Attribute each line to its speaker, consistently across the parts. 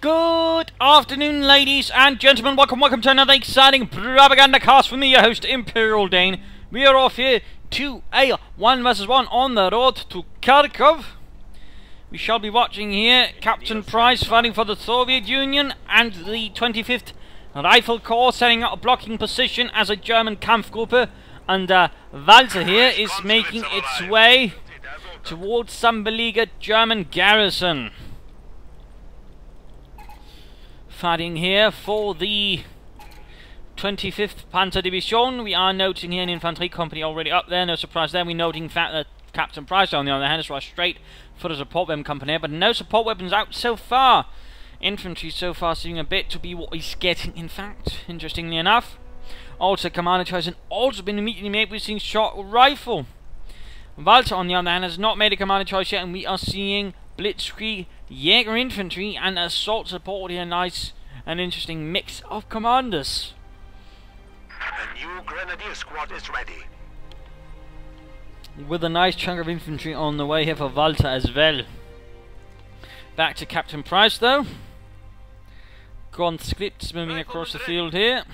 Speaker 1: Good afternoon, ladies and gentlemen. Welcome to another exciting Propagandacast from me, your host, Imperial Dane. We are off here to a 1 vs 1 on the road to Kharkov. We shall be watching here CaptainSPrice fighting for the Soviet Union and the 25th Rifle Corps setting up a blocking position as a German Kampfgruppe. And Walther here is making its way towards some beleaguered German garrison. Fighting here for the 25th Panzer Division. We are noting here an infantry company already up there. No surprise there. We're noting the fact that CaptainSPrice on the other hand has rushed straight for the support weapon company, but no support weapons out so far. Infantry so far seeming a bit to be what he's getting, in fact, interestingly enough. Also, commander choice has also been immediately made. We're seeing short rifle. Walther on the other hand has not made a commander choice yet, and we are seeing Blitzkrieg Jäger infantry and assault support here. Nice and interesting mix of commanders.
Speaker 2: The new grenadier squad is ready.
Speaker 1: With a nice chunk of infantry on the way here for Walther as well. Back to CaptainSPrice though. Conscripts moving across the field here.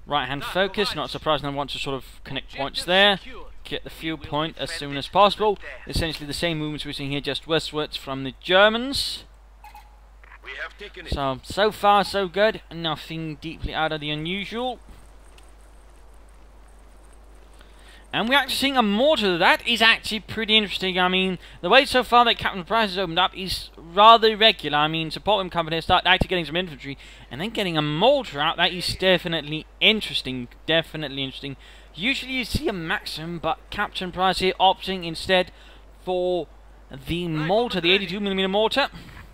Speaker 1: Right hand focus, not surprising I want to sort of connect points there. Get the fuel point as soon as possible. Essentially the same movements we're seeing here, just westwards from the Germans. So far so good. Nothing deeply out of the unusual. And we're actually seeing a mortar. That is actually pretty interesting. I mean, the way so far that CaptainSPrice has opened up is rather irregular. I mean, support him company start actually getting some infantry and then getting a mortar out. That is definitely interesting. Definitely interesting. Usually you see a maximum, but CaptainSPrice here opting instead for the mortar, the 82mm mortar.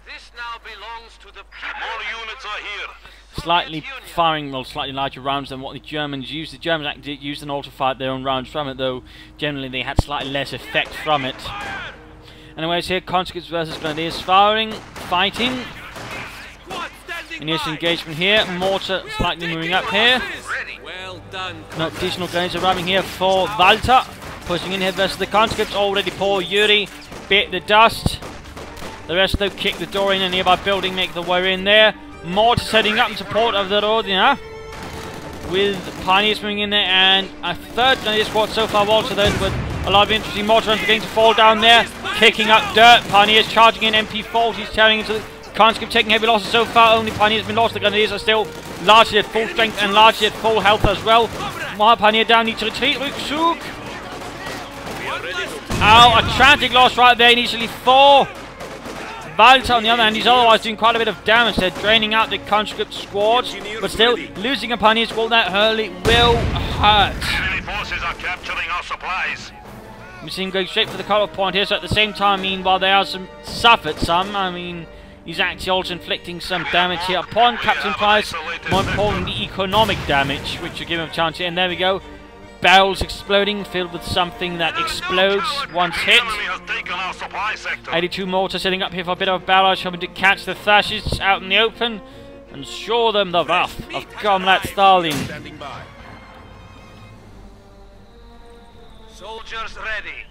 Speaker 2: This now belongs to the people. More units are here.
Speaker 1: Slightly firing, well, slightly larger rounds than what the Germans used. The Germans actually used an auto fired their own rounds from it, though generally they had slightly less effect from it. Anyways, here conscripts versus grenadiers fighting. Initial engagement here. Mortar slightly moving up here.
Speaker 2: Well done.
Speaker 1: Additional grenades arriving here for Walther. Pushing in here versus the conscripts. Already poor Yuri bit the dust. The rest though kick the door in a nearby building, make the way in there. Mortar setting up in support of the road, with pioneers moving in there, and a third grenadier squad so far. Walther then with a lot of interesting mortar runs beginning to fall down there, kicking up dirt. Pioneers charging in, MP40s tearing into the conscript, taking heavy losses so far. Only pioneers have been lost. The grenadiers are still largely at full strength and largely at full health as well. One pioneer down, needs to retreat. Rückzug. Oh, a tragic loss right there. Initially 4. Walther on the other hand, he's otherwise doing quite a bit of damage. They're draining out the conscript squads, but still losing a pioneer squad that early will hurt.
Speaker 2: Enemy forces are capturing our supplies.
Speaker 1: We see him going straight for the cut-off point here, so at the same time, I mean, while they are suffered some, I mean, he's actually also inflicting some damage here upon CaptainSPrice. More importantly, economic damage, which will give him a chance here. And there we go. Barrels exploding, filled with something that explodes once hit. 82 mortar setting up here for a bit of a barrage, hoping to catch the fascists out in the open and show them the wrath of Comrade Stalin.
Speaker 2: Soldiers ready.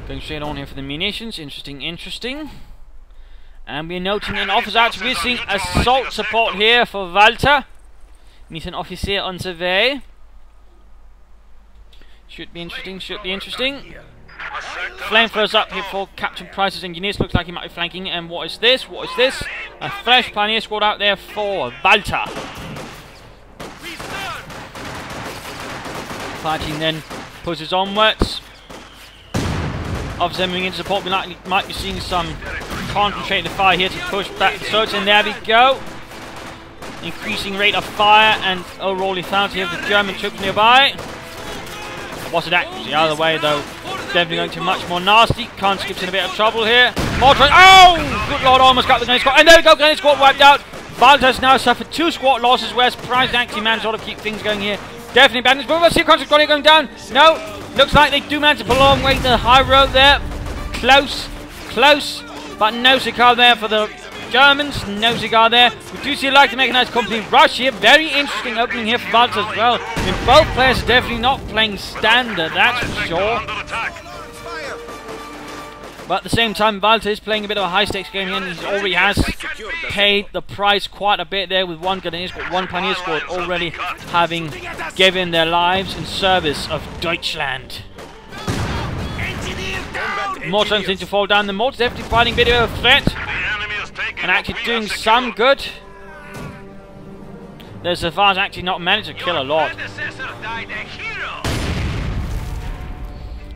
Speaker 1: Going straight on here for the munitions. Interesting. And we're noting an officer out. We're seeing assault support here for Walther. Meet an officer on survey. Should be interesting. Flamethrowers up here for CaptainSPrice's engineers. Looks like he might be flanking. And what is this? A fresh pioneer squad out there for Walther. Fighting then pushes onwards. Officer moving into support. We might be seeing some concentrated fire here to push back the soldiers. And there we go. Increasing rate of fire and overall lethality of the German troops nearby. What's it actually? The other way though. Definitely going to be much more nasty. Conscripts in a bit of trouble here. Mortar. Oh! Good lord, almost got the grenade squad. And there we go, grenade squad wiped out. Walther's now suffered 2 squad losses, whereas Price actually managed to keep things going here. Definitely bad news. But let's see a conscript squad going down. No. Looks like they do manage to pull a long way to the high road there. Close. But no cigar there for the Germans, no cigar there. We do see a light mechanized company rush here. Very interesting opening here for Walther as well. I mean, both players are definitely not playing standard, that's for sure. But at the same time, Walther is playing a bit of a high-stakes game here, and he already has paid the price quite a bit there with one Grenadier squad, one Pioneer squad already having given their lives in service of Deutschland. More times seem to fall down. The mortar's definitely fighting a bit of a threat, and actually doing some good. The Zafar's actually not managed to kill a lot.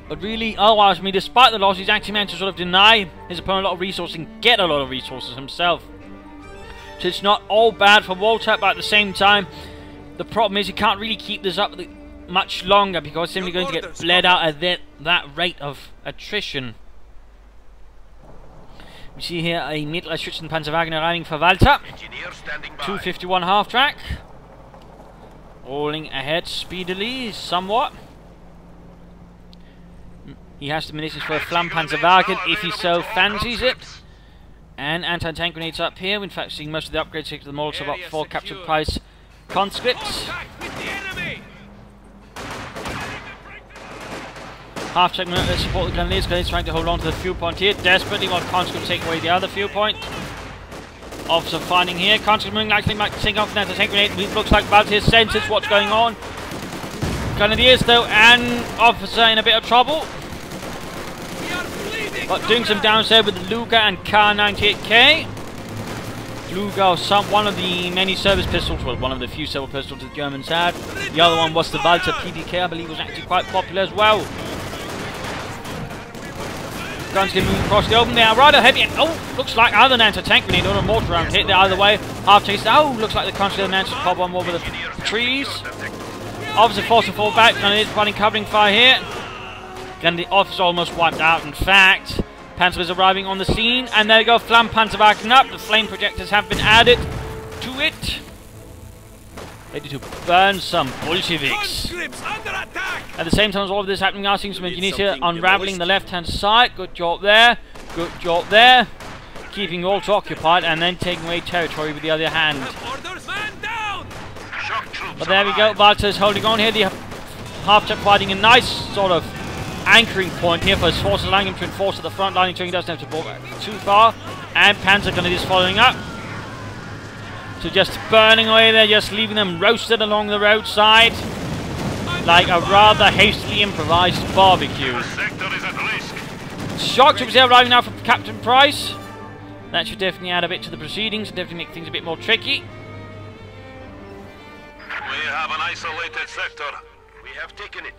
Speaker 1: But really, otherwise, I mean, despite the loss, he's actually managed to sort of deny his opponent a lot of resources and get a lot of resources himself. So it's not all bad for Walther, but at the same time, the problem is he can't really keep this up much longer because he's simply going to get bled out at that rate of attrition. We see here a Mittelerschützen Panzerwagen arriving for Walther. 251 half track. Rolling ahead speedily, somewhat. He has the munitions for a Flammpanzerwagen if he so fancies it. And anti-tank grenades up here. In fact, seeing most of the upgrades to the Molotov up for CaptainSPrice conscripts. Half-track military support the Grenadiers. Grenadiers trying to hold on to the fuel point here. Desperately while conscripts take away the other fuel point. Officer fighting here. Conscripts moving likely might take off an anti-tank grenade. It looks like Walther senses what's going on. Grenadiers though, and officer in a bit of trouble. But doing some damage there with the Luger and K98K. Luger, one of the many service pistols, well, one of the few service pistols the Germans had. The other one was the Walther PDK, I believe, was actually quite popular as well. Guns get moving across the open there. Rather heavy. Oh, looks like either an anti-tank grenade or a mortar round hit the either way. Half chase. Oh, looks like the conscript managed to pop one over the trees. Officer forced to fall back. Grenadiers running covering fire here. And the officer almost wiped out. In fact, Panzer is arriving on the scene, and there you go, Flammpanzerwagen up. The flame projectors have been added to it, ready to burn some Bolsheviks. At the same time as all of this happening, now seeing some engineers here unraveling the left-hand side. Good job there. Good job there. Keeping Walther occupied and then taking away territory with the other hand. But there we go. Walther's holding on here. The half-track fighting a nice sort of anchoring point here for his forces, allowing him to enforce at the front line until he doesn't have to go too far. And Panzer Grenadiers following up. So just burning away there, just leaving them roasted along the roadside like a rather hastily improvised barbecue. Shock troops here arriving now from CaptainSPrice. That should definitely add a bit to the proceedings and definitely make things a bit more tricky.
Speaker 2: We have an isolated sector. We have taken it.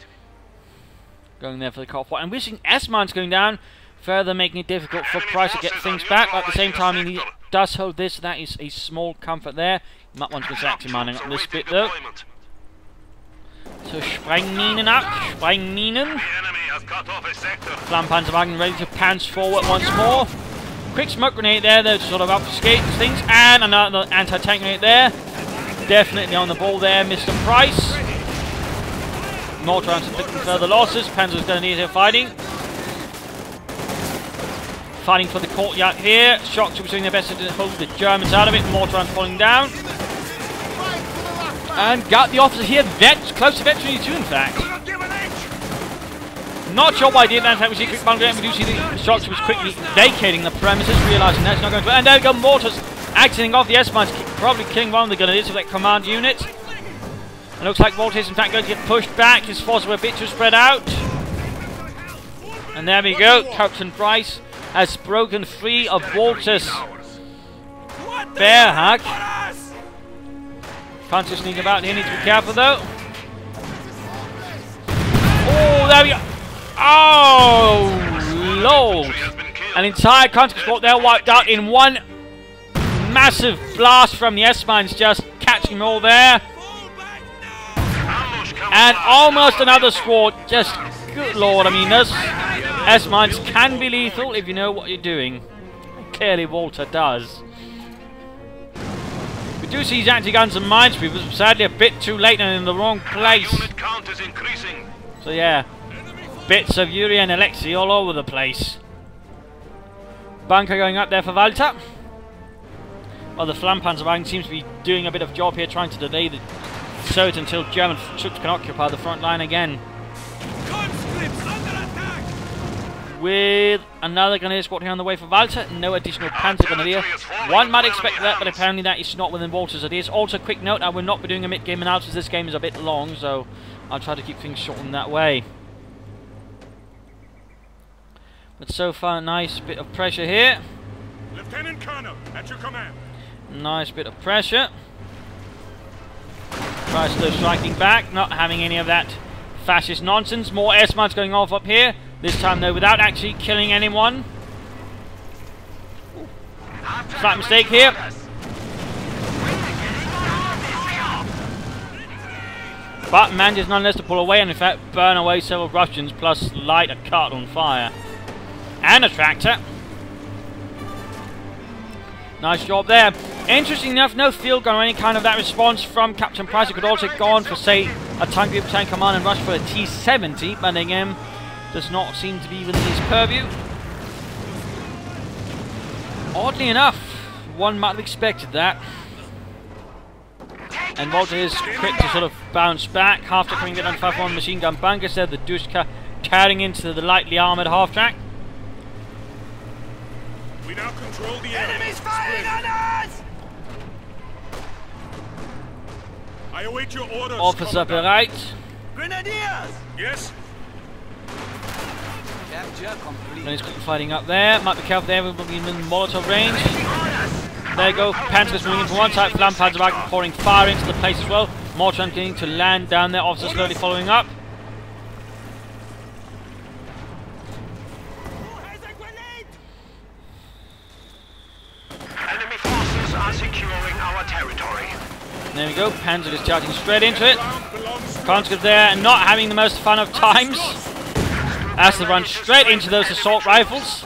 Speaker 1: Going there for the CoH2, and we're seeing S-mines going down, further making it difficult for Price to get things back. But at the same time, he does hold this. That is a small comfort there. You might want to consider actually mining up this bit though. So Sprengminen up, Sprengminen. Flammpanzerwagen ready to pants forward once more. Quick smoke grenade there, to sort of obfuscate things, and another anti-tank grenade there. Definitely on the ball there, Mr. Price. Mortar rounds inflicting further losses. Panzer's going to need here fighting. Fighting for the courtyard here. Shock troops doing their best to hold the Germans out of it. Mortar rounds falling down. And got the officer here. Close to Veteran 2 in fact. Not sure why I did that. We see a quick bundle. We do see the shock troops quickly vacating the premises, realising that's not going to. And there we go. Mortars acting off the S-mines, probably killing one of the Grenadiers of that command unit. It looks like Walther is in fact going to get pushed back. His forces were a bit too spread out. And there we go. CaptainSPrice has broken free of Walther's bear hug. Can't just sneak about here. Need to be careful though. Oh, there we go. Oh, Lord. An entire conscript squad there wiped out in one massive blast from the S-mines, just catching them all there. And almost another squad, just, good lord, I mean, those S-mines can be lethal if you know what you're doing. Clearly Walther does. We do see his anti-guns and minesweepers, but sadly a bit too late and in the wrong place. So yeah, bits of Yuri and Alexei all over the place. Bunker going up there for Walther. Well, the Flammpanzerwagen seems to be doing a bit of job here, trying to delay the surge until German troops can occupy the front line again. with another Grenadier squad here on the way for Walther. No additional Panzer Grenadier. One might expect that, but apparently that is not within Walter's ideas. Also, quick note, I will not be doing a mid-game analysis. This game is a bit long, so I'll try to keep things short in that way. But so far, a nice bit of pressure here.
Speaker 3: Lieutenant Colonel, at your command.
Speaker 1: Nice bit of pressure. Price still striking back, not having any of that fascist nonsense. More air smites going off up here. This time though without actually killing anyone. Slight mistake here. But manages nonetheless to pull away and in fact burn away several Russians plus light a cart on fire. And a tractor. Nice job there. Interesting enough, no field gun or any kind of that response from CaptainSPrice. It could also go on for, say, a tank group, tank command and rush for a T-70, but again, does not seem to be within his purview. Oddly enough, one might have expected that. And Walther is quick to sort of bounce back after coming in on 5-1 machine gun bunkers there. The Dushka tearing into the lightly armoured half-track.
Speaker 3: We now control the area.
Speaker 4: Enemies firing on us!
Speaker 3: I await your orders.
Speaker 1: Officer bereit.
Speaker 4: Grenadiers!
Speaker 3: Yes.
Speaker 4: Capture complete.
Speaker 1: And he's quickly fighting up there. Might be careful there, we'll be in Molotov range. There you go, Panzers moving in from one side, Flampanzerwagen pouring fire into the place as well. More trying to land down there, officer slowly following up.
Speaker 2: Enemy forces are securing our territory.
Speaker 1: There we go, Panzer is charging straight into it. Conscript there, not having the most fun of times. As they run straight into those assault rifles.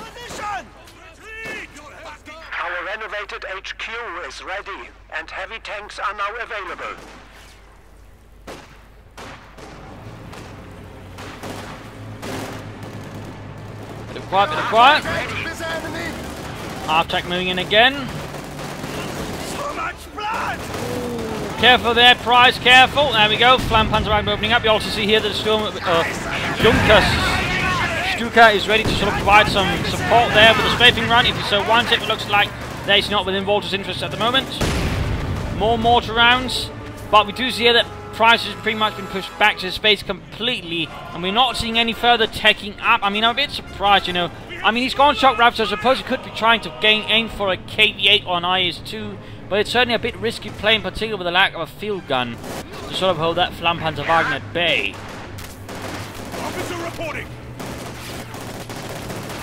Speaker 2: Our renovated HQ is ready, and heavy tanks are now available.
Speaker 1: Bit of quiet, bit of quiet. Half-track moving in again.
Speaker 4: So much blood!
Speaker 1: Careful there, Price, careful. There we go, Flampanzerwagen opening up. You also see here that Stuka is ready to sort of provide some support there with a strafing run. If he so wants it, looks like that is not within Walter's interest at the moment. More mortar rounds, but we do see here that Price has pretty much been pushed back to space completely, and we're not seeing any further taking up. I mean, I'm a bit surprised, you know. I mean, he's gone shock raptor, so I suppose he could be trying to gain aim for a KV-8 on IS-2, but it's certainly a bit risky play, in particular with the lack of a field gun to sort of hold that Flampanzerwagen at bay.
Speaker 3: Officer reporting.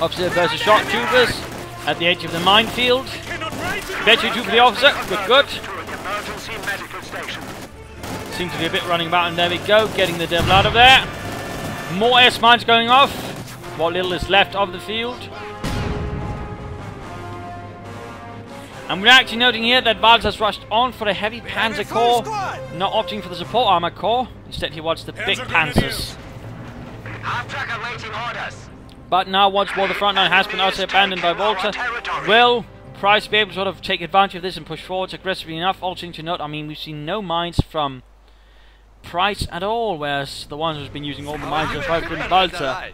Speaker 1: Officer versus shock troopers at the edge of the minefield. Bet you two for the officer. Good, good.
Speaker 2: Emergency medical station.
Speaker 1: Seems to be a bit running about, and there we go, getting the devil out of there. More S mines going off. What little is left of the field. And we're actually noting here that Walther has rushed on for a heavy Panzer Corps, not opting for the support armor corps. Instead, he wants the big Panzers.
Speaker 2: Half-track awaiting orders.
Speaker 1: But now, once more, the front line has been also abandoned by Walther. Will Price be able to sort of take advantage of this and push forwards aggressively enough? Also, to note, I mean, we've seen no mines from Price at all, whereas the ones who's been using all the mines have been Walther.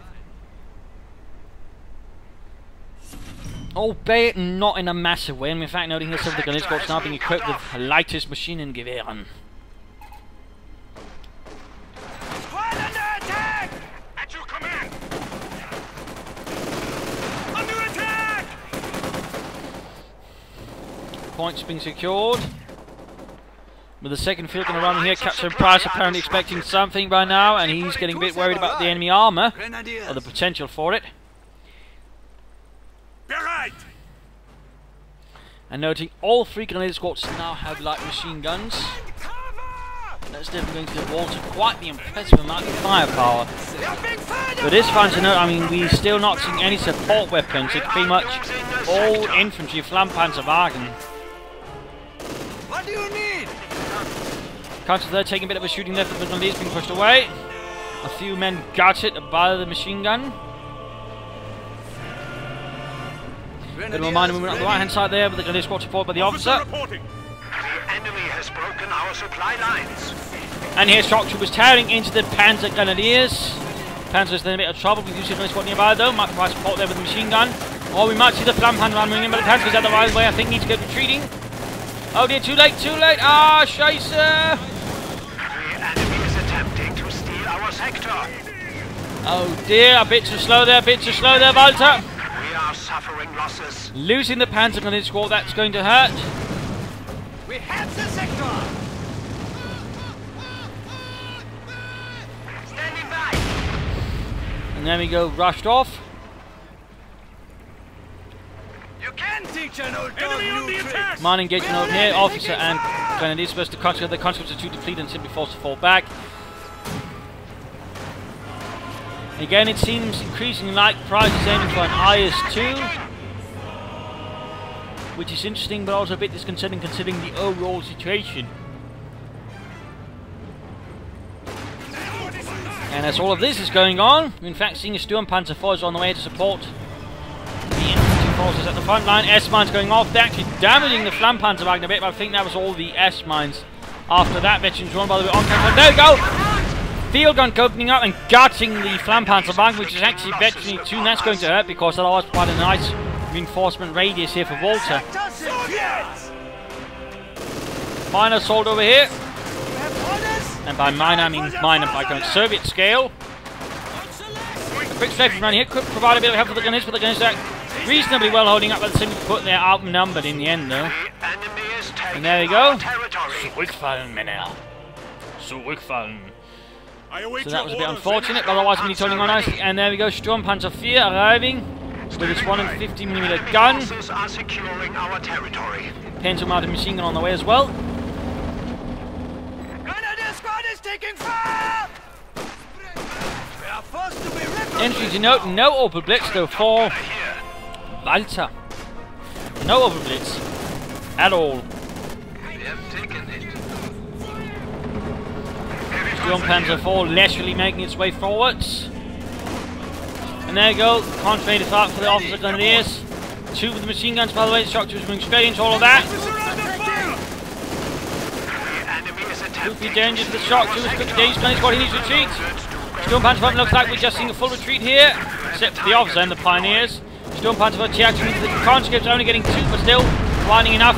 Speaker 1: Albeit not in a massive way, and in fact, noting here some of the Grenadier squads now being equipped with lightest Maschinengewehren.
Speaker 4: Squad under attack!
Speaker 3: At your command.
Speaker 4: Under attack!
Speaker 1: Points being secured. With the second field gun running here, CaptainSPrice apparently expecting something by now, and he's getting a bit worried about the enemy armor, or the potential for it.
Speaker 3: Bereit.
Speaker 1: And noting all three Grenadier squads now have light machine guns. That's definitely going to give Walther quite the impressive amount of firepower. But it's fine to note, I mean, we're still not seeing any support weapons. It's pretty much all infantry, Flampanzerwagen.
Speaker 4: What do you need?
Speaker 1: Counters there taking a bit of a shooting left, but the Grenadiers being pushed away. A few men gutted by the machine gun. Bit of a minor movement on the right hand side there, with the Grenadier squad supported by the officer.
Speaker 3: Reporting.
Speaker 2: The enemy has broken our supply lines.
Speaker 1: And here's shock troopers tearing into the Panzer Grenadiers. Panzer's in a bit of trouble. We do see a squad nearby though. Might provide support there with the machine gun. Or we might see the Flammpanzer running in, but the Panzer's out the right way. I think needs to get retreating. Oh dear, too late, too late. Ah, Scheisse!
Speaker 2: The enemy is attempting to steal our sector.
Speaker 1: Oh dear, a bit too slow there, Walther.
Speaker 2: We are suffering losses.
Speaker 1: Losing the Panzer on his squad, that's going to hurt.
Speaker 4: We have the sector!
Speaker 2: Standing by.
Speaker 1: And there we go, rushed off.
Speaker 4: You can teach an old dog
Speaker 3: Enemy on
Speaker 4: new
Speaker 3: the
Speaker 4: tricks.
Speaker 3: attack!
Speaker 1: Mine engagement over here. Officer and Grenadier supposed to concentrate. The conscripts are too depleted and simply forced to fall back. Again, it seems increasingly like Price is aiming for an IS-2, which is interesting but also a bit disconcerting considering the overall situation. And as all of this is going on, we're in fact seeing a Sturmpanzer force on the way to support the infantry forces at the front line. S-mines going off. They're actually damaging the Flammpanzer wagon a bit, but I think that was all the S-mines. After that, veterans run by the way on camera. There we go! Field gun opening up and gutting the Flammpanzer wagon, which is actually veteran 2, and that's going to hurt because that allows quite a nice reinforcement radius here for Walther. Minor assault over here. And by minor, I mean minor by going Soviet scale. A quick strafe around here could provide a bit of help for the gunners, but the gunners are reasonably well holding up, but they seem to put their outnumbered in the end though.
Speaker 2: The enemy is taking
Speaker 1: And there we go.
Speaker 2: our territory.
Speaker 1: Zurückfallen, Männer. Zurückfallen.
Speaker 3: I await
Speaker 1: So that was a
Speaker 3: your
Speaker 1: bit
Speaker 3: orders.
Speaker 1: unfortunate, but otherwise we'll be turning on nicely. And there we go, Sturmpanzer 4 arriving with its 150mm gun.
Speaker 2: Forces are securing our territory.
Speaker 1: Pencil mounted machine gun on the way as well.
Speaker 4: Grenadier squad is taking fire! We are forced to be ripped.
Speaker 1: Entry to note, no Opel Blitz though for Walther. No Opel Blitz at all. Sturmpanzer 4 leisurely making its way forwards. And there you go, concentrated fire for the officer grenadiers. 2 with the machine guns, by the way, the shock troops moving straight into all of that.
Speaker 2: The enemy is attempting
Speaker 1: Could be dangerous to the shock troopers, could be dangerous to squad, he needs to retreat. Sturmpanzer 4 looks like we're just seeing a full retreat here, except for the officer and the pioneers. Sturmpanzer 4 reacting to the conscripts, only getting 2, but still finding enough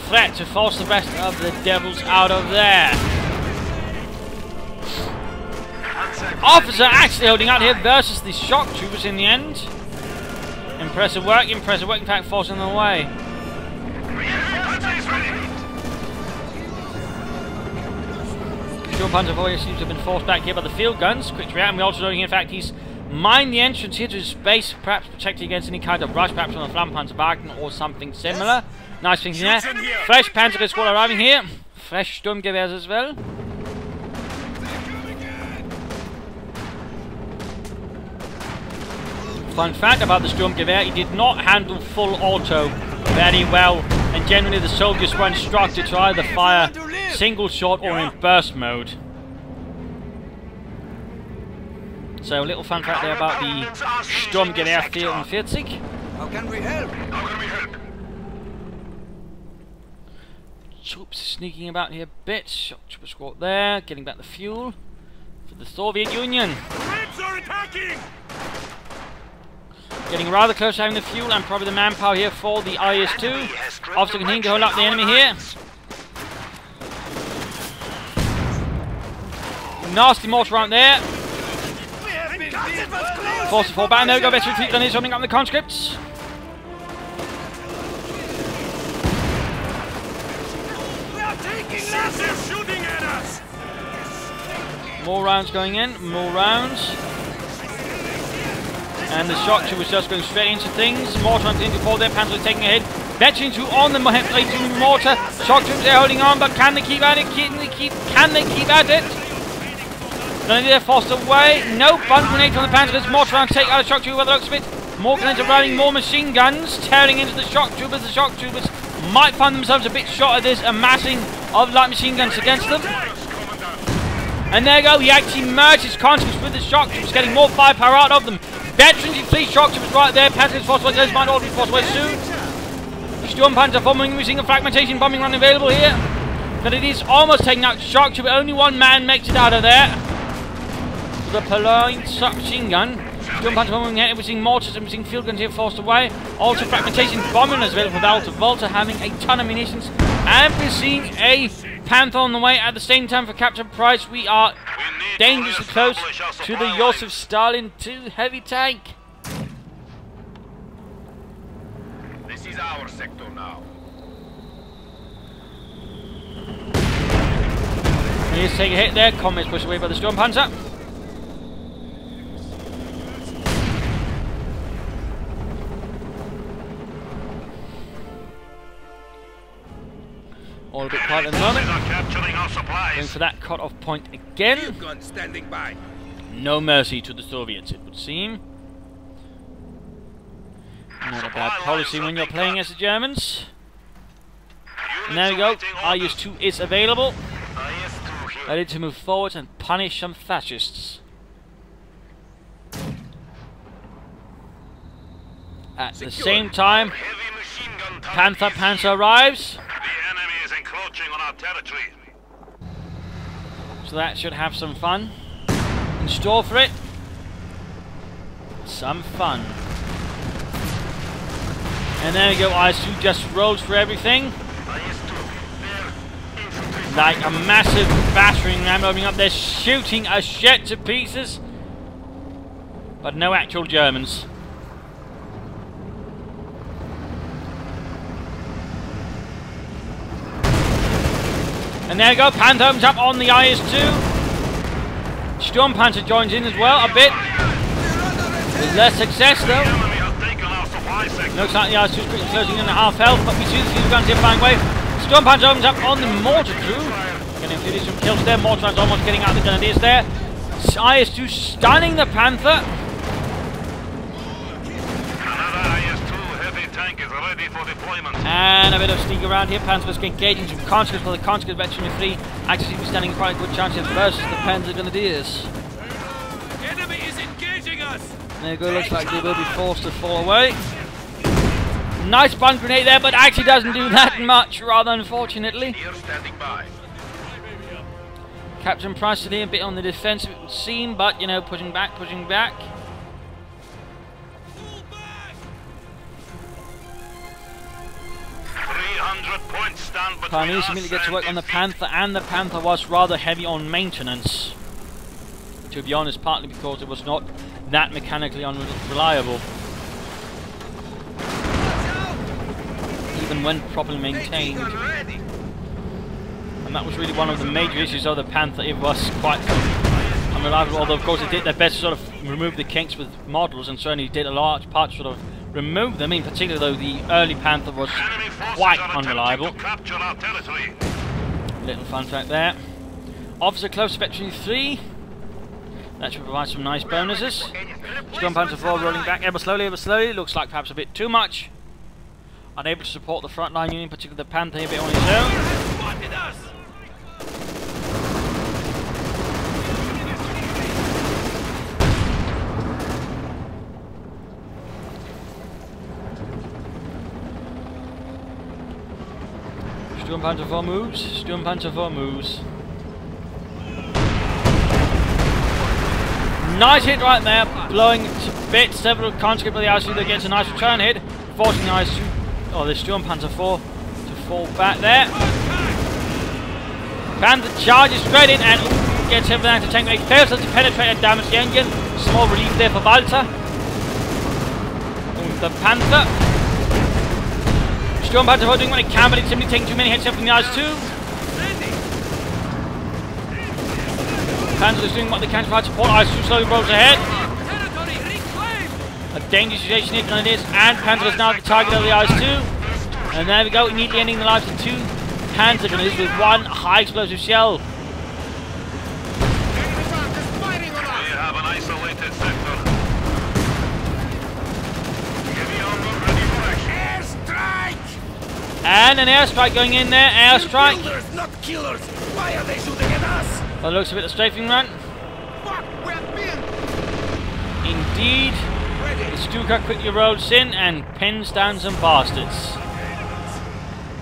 Speaker 1: threat to force the rest of the devils out of there. Officer actually holding out here versus the shock troopers in the end. Impressive work, in fact forcing them away. Sturmpanzer 4 seems to have been forced back here by the field guns. Quick react, and we're also noting in fact he's mined the entrance here to his base, perhaps protecting against any kind of rush, perhaps on the Flammpanzer wagon or something similar. Nice things in there. Fresh Panzer squad arriving here. Fresh Sturmgewehrs as well. Fun fact about the Sturmgewehr, he did not handle full auto very well, and generally the soldiers were instructed to either fire single shot or in burst mode. So a little fun fact there about the Sturmgewehr 44.
Speaker 4: How can we help?
Speaker 1: Troops sneaking about here a bit. Shock trooper squad there, getting back the fuel for the Soviet Union.
Speaker 3: Reds are attacking!
Speaker 1: Getting rather close to having the fuel and probably the manpower here for the IS-2. Officer continuing to hold up the enemy here. Nasty mortar out there. Force to fall back. There we go. Best retreat done is holding up the conscripts.
Speaker 3: They're shooting at us!
Speaker 1: More rounds going in. More rounds. And the shock troop was just going straight into things. Mortar on before their Panzer taking a hit. Veteran 2 on the mortar. Shock troops they're holding on, but can they keep at it? Can they keep at it? They're forced away. No bun grenade on the Panzer. Mortar on take out a shock trooper by the looks of it. More grenades arriving, more machine guns tearing into the shock troopers. The shock troopers might find themselves a bit short of this amassing of light machine guns against them. And there you go, he actually merged his conscripts with the shock troopers, getting more firepower out of them. Veterans, you please, shock troopers right there. Panzer's force away, those might all be forced away soon. Sturmpanzer bombing, using a fragmentation bombing run available here. But it is almost taking out shock trooper. Only one man makes it out of there. the purloined submachine gun. Sturmpanzer moving ahead, we're seeing mortars and we're seeing field guns here forced away. Also fragmentation bombing as well with Walther having a ton of munitions. And we're seeing a Panther on the way at the same time for CaptainSPrice. We are dangerously close to the Joseph Stalin 2 heavy tank.
Speaker 3: This is our sector now.
Speaker 1: He's taking a hit there. Comrades pushed away by the Sturmpanzer. All a bit quiet at the moment. Going for that cut-off point again.
Speaker 3: Standing by.
Speaker 1: No mercy to the Soviets, it would seem. Not a bad policy when you're playing as the Germans. And there we go. IS-2 is available. Ready to move forward and punish some fascists. At the same time, Panzer arrives.
Speaker 3: On our territory.
Speaker 1: So that should have some fun in store for it. Some fun. And there we go, IS-2 just rolls for everything. Like a massive battering ram opening up there, shooting a shit to pieces. But no actual Germans. And there we go, Panther opens up on the IS-2. Sturmpanzer joins in as well, a bit. With less success though. Looks like the IS-2 is quickly closing in at half health, but we see the few guns here flying away. Sturmpanzer opens up on the mortar crew. Getting a few decent kills there, mortar is almost getting out the grenadiers there. IS-2 stunning the Panther. And a bit of sneak around here. Panzer's engaging some conscripts for the conscript veteran 3 actually standing quite a good chance here versus the Panzer Grenadiers.
Speaker 3: Enemy is engaging us.
Speaker 1: There you go, looks like they will be forced to fall away. Nice bun grenade there, but actually doesn't do that much, rather unfortunately. CaptainSPrice today a bit on the defensive it would seem, but you know, pushing back. Pioneers immediately get to work on the Panther, and the Panther was rather heavy on maintenance. To be honest, partly because it was not that mechanically unreliable. Even when properly maintained. And that was really one of the major issues of the Panther. It was quite unreliable, although of course it did their best to sort of remove the kinks with models, and certainly did a large part to sort of remove them. In particular though, the early Panther was quite unreliable. Little fun fact there. Officer Close Veteran 3. That should provide some nice bonuses. Sturmpanzer 4 rolling back ever slowly. Looks like perhaps a bit too much. Unable to support the front line unit, particularly the Panther a bit on his own. Sturmpanzer 4 moves. Sturmpanzer 4 moves. Nice hit right there, blowing to bits. Several conscripts of the IS-2 that gets a nice return hit, forcing the IS-2, or the Sturmpanzer 4 to fall back there. Panther charges straight in and gets everything to tank. He fails to penetrate and damage the engine. Small relief there for Walther. The Panther. Sturmpanzer 4 doing what he can, but it's simply taking too many hits from the IS-2. Panzer is doing what they can to provide support. IS-2 slowly rolls ahead. A dangerous situation here, Grenadiers, and Panzer is now the target of the IS-2. And there we go, immediately ending the lives of 2 Panzer Grenadiers with 1 high explosive shell.
Speaker 3: We have an isolated sector.
Speaker 4: Airstrike!
Speaker 1: And an airstrike going in there. Airstrike.
Speaker 4: Builders, not killers. Why are they shooting at us?
Speaker 1: By the looks of it, a strafing run.
Speaker 4: Fuck, we're pinned.
Speaker 1: Indeed. The Stuka quickly rolls in and pins down some bastards.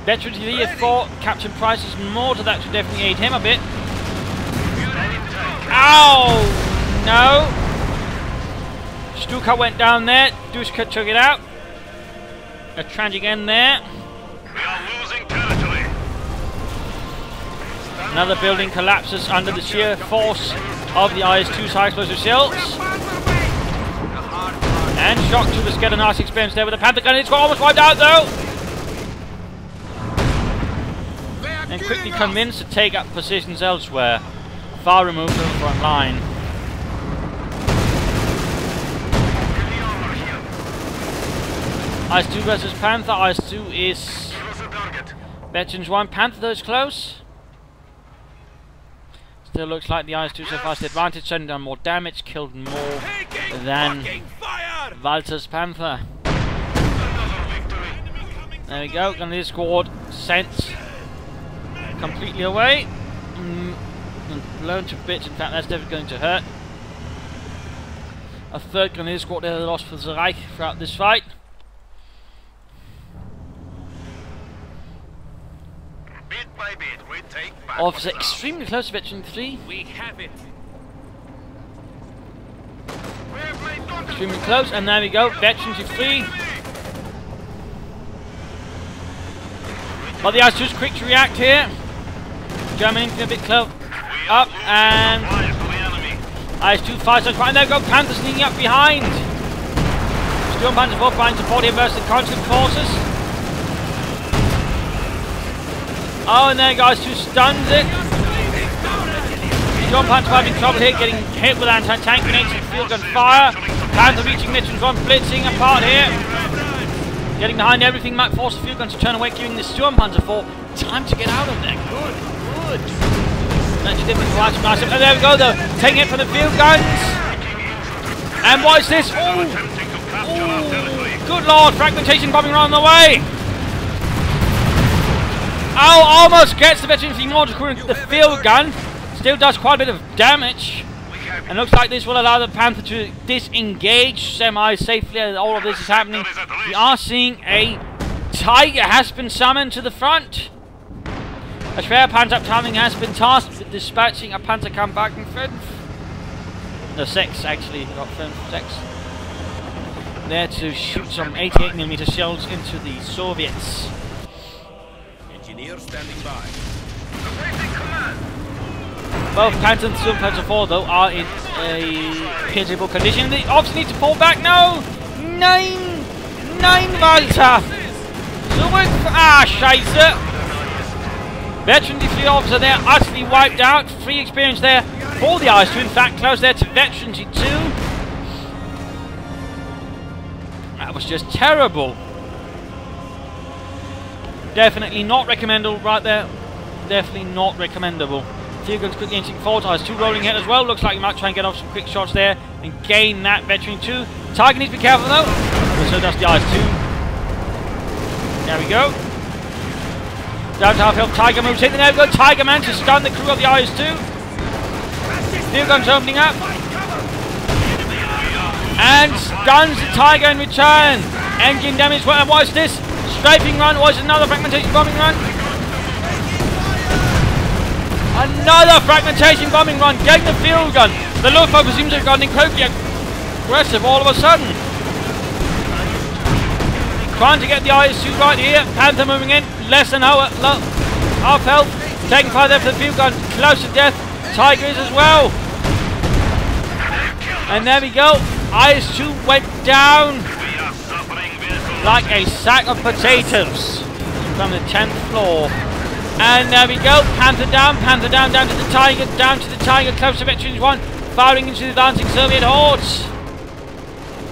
Speaker 1: Veteran TV 4, CaptainSPrice's mortar, that should definitely aid him a bit. Ow! No. Stuka went down there. Duska took it out. A tragic end there.
Speaker 3: We are losing territory.
Speaker 1: Another building collapses under the sheer force of the IS-2's high explosive shells. And shock troopers get a nice experience there with the Panther gun. It's got almost wiped out though. And quickly convinced to take up positions elsewhere, far removed from the front line. IS-2 versus Panther. IS-2 is Veterans 1. Panther though is close. Still looks like the IS-2 so far has the advantage, sending down more damage, killed more than Walther's Panther. There we go, Grenadier squad sent completely away. And blown to bits, in fact that's definitely going to hurt. A third Grenadier squad there lost for the Reich throughout this fight.
Speaker 3: Bit by bit, we take back.
Speaker 1: Officer extremely close to Veteran 3.
Speaker 3: We have it.
Speaker 1: Extremely close, and there we go, Veteran 3. Well, the IS-2 is quick to react here. German infantry a bit close. Up, and IS-2 fires on fire, and there we go, Panther sneaking up behind. Sturm Panzer 4 find support here versus the constant forces. Oh, and there guys, 2 stuns it. Sturm Panzer 5 in trouble here, getting hit with anti-tank grenades and field gun fire. Panther reaching Veterans 1, blitzing apart here. Getting behind everything, might force the field gun to turn away, giving the Sturm Panzer 4 time to get out of there. Good, good. Actually didn't watch nice. Oh, there we go though, taking it for the field guns. And what is this? Oh, good lord, fragmentation bombing around the way. Oh, almost gets the Veteran 3 mortar crew into the field gun. Still does quite a bit of damage. And looks like this will allow the Panther to disengage semi-safely as all of this is happening. We are seeing a Tiger has been summoned to the front. A Schwer Panzer Abteilung has been tasked with dispatching a Panzerkampfwagen 5. No, 6 actually, not 5, 6. There to shoot some 88mm shells into the Soviets.
Speaker 3: Engineer standing by.
Speaker 1: Both Panther and Sturm Panzer 4 though are in a pitiable condition. They obviously need to pull back. No! 9 Walther! Zurück! Ah, Scheiße! Veteran D3 officer there, utterly wiped out. Free experience there for the IS-2. In fact, close there to Veteran D2. That was just terrible. Definitely not recommendable right there. Definitely not recommendable. Field guns quickly inching forward. IS-2 rolling ahead as well. Looks like we might try and get off some quick shots there and gain that Veteran 2. Tiger needs to be careful though. And so does the IS-2. There we go. Down to half health. Tiger moves in. There we go. Tiger man to stun the crew of the IS-2. Field guns opening up. And stuns the Tiger in return. Engine damage. What is this? Strafing run. What is another fragmentation bombing run? Another fragmentation bombing run, getting the field gun. The Luftwaffe seems to have gotten incredibly aggressive all of a sudden. Trying to get the IS-2 right here. Panther moving in, less than half health. Taking fire there for the field gun, close to death. Tiger is as well. And there we go. IS-2 went down like a sack of potatoes from the 10th floor. And there we go, Panther down to the Tiger, close to Veterans 1, firing into the advancing Soviet hordes.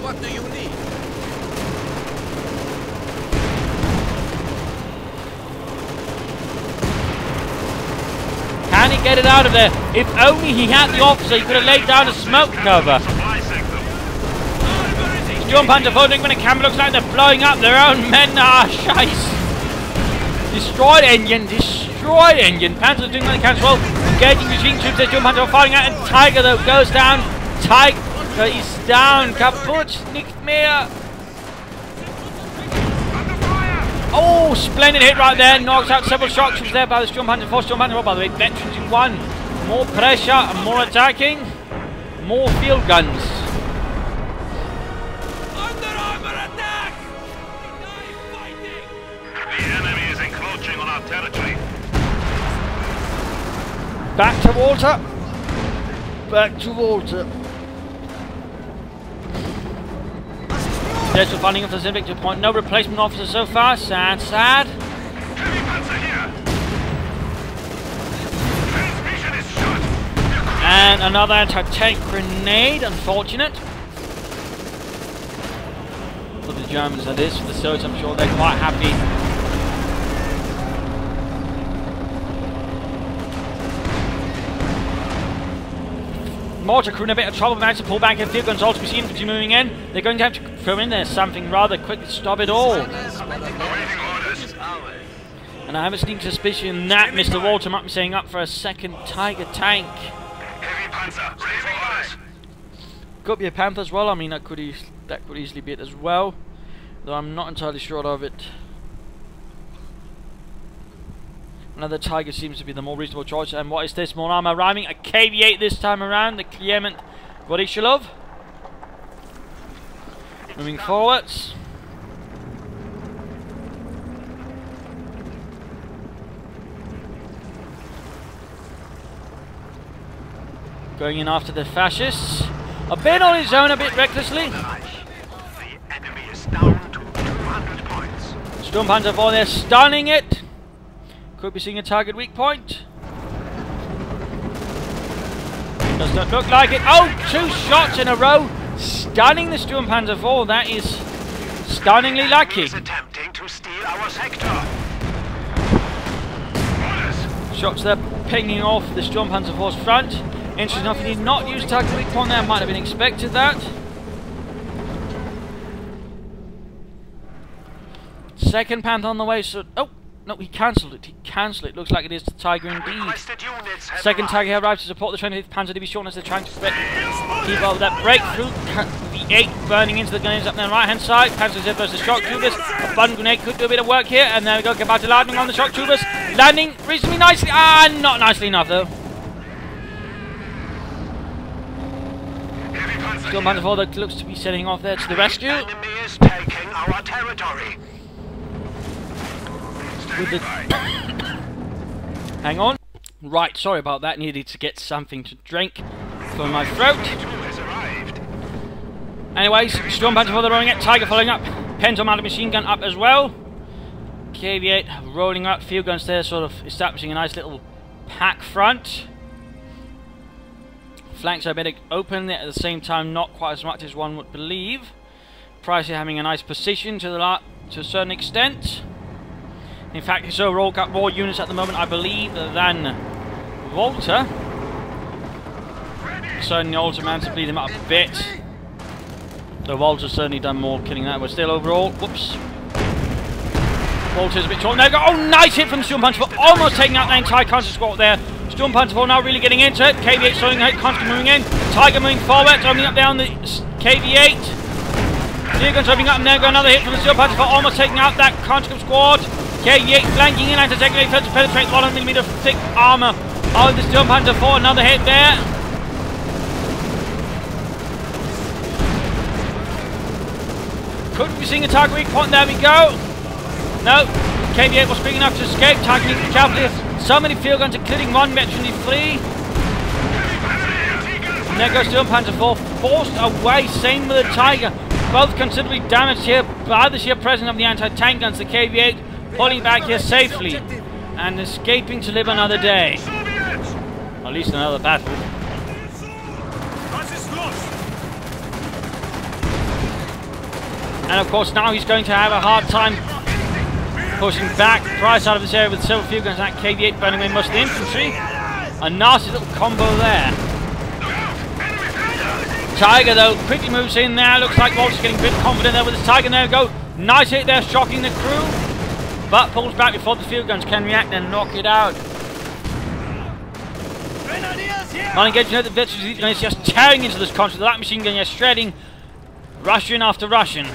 Speaker 3: What do you need?
Speaker 1: Can he get it out of there? If only he had the officer, he could have laid down a smoke cover. Sturm Panzer 4 when a camera looks like they're blowing up their own men. Ah, scheiße. Destroyed engine. Panther's doing what they can as well. Engaging machine troops there. Sturm Panzer firing out, and Tiger though goes down. Tiger is down. Kaputt. Nicht mehr. Oh, splendid hit right there. Knocks out several shock troops there by the Sturm Panzer 4. Sturm Panzer 4, by the way. Veterans 1. More pressure and more attacking. More field guns.
Speaker 4: Under armor attack!
Speaker 3: The enemy is encroaching on our territory.
Speaker 1: Back to Walther. Back to Walther. There's the funding of the Victor Point. No replacement officer so far. Sad, sad.
Speaker 3: Heavy panzer here. Transmission is shot.
Speaker 1: And another anti-tank grenade. Unfortunate. For the Germans, that is. For the Soviets, I'm sure they're quite happy. Mortar crew in a bit of trouble, managed to pull back and field guns, also we see infantry moving in. They're going to have to throw in there something rather quick to stop it all. And I have a sneaking suspicion that Mr. Walther might be setting up for a second Tiger tank.
Speaker 3: Heavy panzer, ready for orders.
Speaker 1: Could be a Panther as well. I mean, that could easily be it as well, though I'm not entirely sure of it. Another Tiger seems to be the more reasonable choice. And what is this? More armor arriving. A KV-8 this time around. The Clement Borishelov. Moving forwards. Going in after the fascists. A bit on his own, a bit recklessly.
Speaker 2: The enemy is down to 200 points.
Speaker 1: Sturmpanzer IV, they're stunning it. Could be seeing a target weak point. Does not look like it. Oh, 2 shots in a row. Stunning the Sturmpanzer IV. That is stunningly lucky.
Speaker 2: He is attempting to steal our sector.
Speaker 1: Shots there pinging off the Sturmpanzer IV's front. Interesting enough, he did not use target weak point there. Might have been expected that. Second Panther on the way. So, oh. No, he cancelled it. He cancelled it. Looks like it is the Tiger indeed. Second Tiger here arrived to support the 25th Panzer Division as they're trying to keep up with that breakthrough. The 8 burning into the gunners up there on the right hand side. Panzer Z versus shock troopers. A button grenade could do a bit of work here. And there we go. About to landing on the shock troopers. Landing reasonably nicely. Ah, not nicely enough though. Sturmpanzer IV that looks to be setting off there to the rescue.
Speaker 2: The enemy is taking our territory.
Speaker 1: With the hang on. Right, sorry about that. Needed to get something to drink for my throat. Anyways, Sturmpanzer IV, they're rolling it. Tiger following up. Pentail mounted machine gun up as well. KV-8 rolling up. Field guns there, sort of establishing a nice little pack front. Flanks are a bit open at the same time, not quite as much as one would believe. Price here having a nice position to a certain extent. In fact, he's overall got more units at the moment, I believe, than Walther. Certainly also managed to bleed him up a bit. Though Walter's certainly done more killing that, but still overall, whoops. Walter's a bit short. There we go. Oh, nice hit from the Sturmpanzer IV, almost taking out the entire counter squad there. Sturmpanzer IV now really getting into it. KV-8 slowing it, constantly moving in. Tiger moving forward, opening up down the KV-8. Field guns opening up, and there go another hit from the Sturmpanzer IV, almost taking out that conscript squad. KV-8 flanking in, anti-tank grenade to penetrate 100mm thick armour of the Sturmpanzer IV. Another hit there. Could be seeing a target weak point. There we go. No, KV-8 was quick enough to escape. Targeting carefully. So many field guns, including one veteran free. And there goes Sturmpanzer IV, forced away. Same with the Tiger. Both considerably damaged here by the sheer presence of the anti-tank guns. The KV-8 pulling back here safely and escaping to live another day. Or at least another battle. And of course now he's going to have a hard time pushing back Price out of this area with several field guns. That KV-8 burning away most of the infantry. A nasty little combo there. Tiger though quickly moves in there. Looks like Walt's getting a bit confident there with his Tiger. There we go. Nice hit there, shocking the crew. But pulls back before the field guns can react and knock it out. Not engaging at the veterans, he's just tearing into this conscript. That machine gun, just shredding Russian after Russian.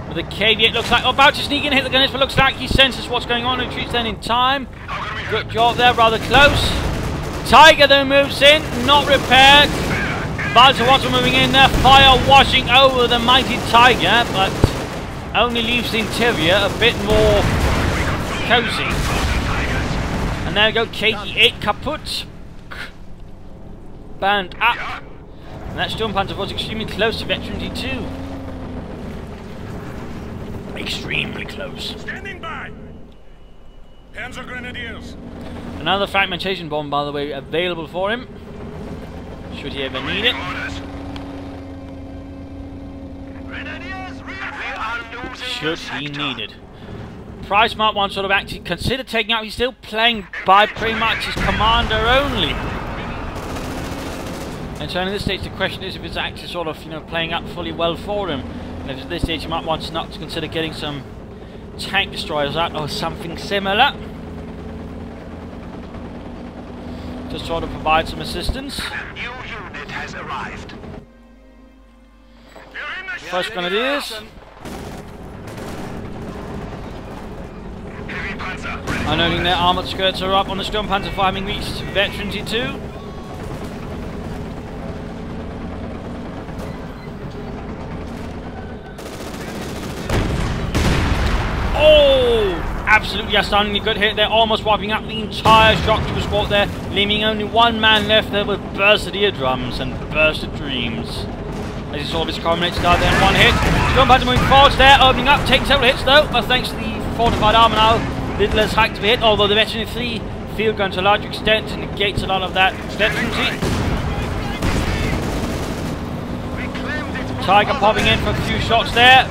Speaker 1: With the KV-8 looks like about to sneak in and hit the gunners, but looks like he senses what's going on and retreats then in time.
Speaker 3: How can we
Speaker 1: Good job there, rather close. Tiger though moves in, not repaired. Walther also moving in there, fire washing over the mighty Tiger, but only leaves the interior a bit more cozy. And there we go, KV-8 kaput. Band up. And that Sturmpanzer was extremely close to Veteran D2. Extremely close.
Speaker 3: Standing by. Panzer Grenadiers.
Speaker 1: Another fragmentation bomb, by the way, available for him. Should he ever need it. Should he need it. Price might want sort of actually consider taking out. He's still playing by pretty much his commander only. And so at this stage the question is if it's actually sort of, you know, playing up fully well for him. And if at this stage he might want not to consider getting some tank destroyers out or something similar. To sort of provide some assistance.
Speaker 2: New unit has arrived.
Speaker 1: First Grenadiers. I noting their armoured skirts are up on the Sturmpanzer for having reached Veteran T2. Oh! Absolutely astoundingly good hit there, almost wiping out the entire shock trooper squad there, leaving only one man left there with bursted eardrums and bursted dreams. As you saw this culminates there in one hit. Sturmpanzer moving forwards there, opening up, taking several hits though, but thanks to the fortified armour now, little less hike to be hit, although the Veteran 3 field gun to a large extent negates a lot of that veterancy. Tiger popping in for a few shots there.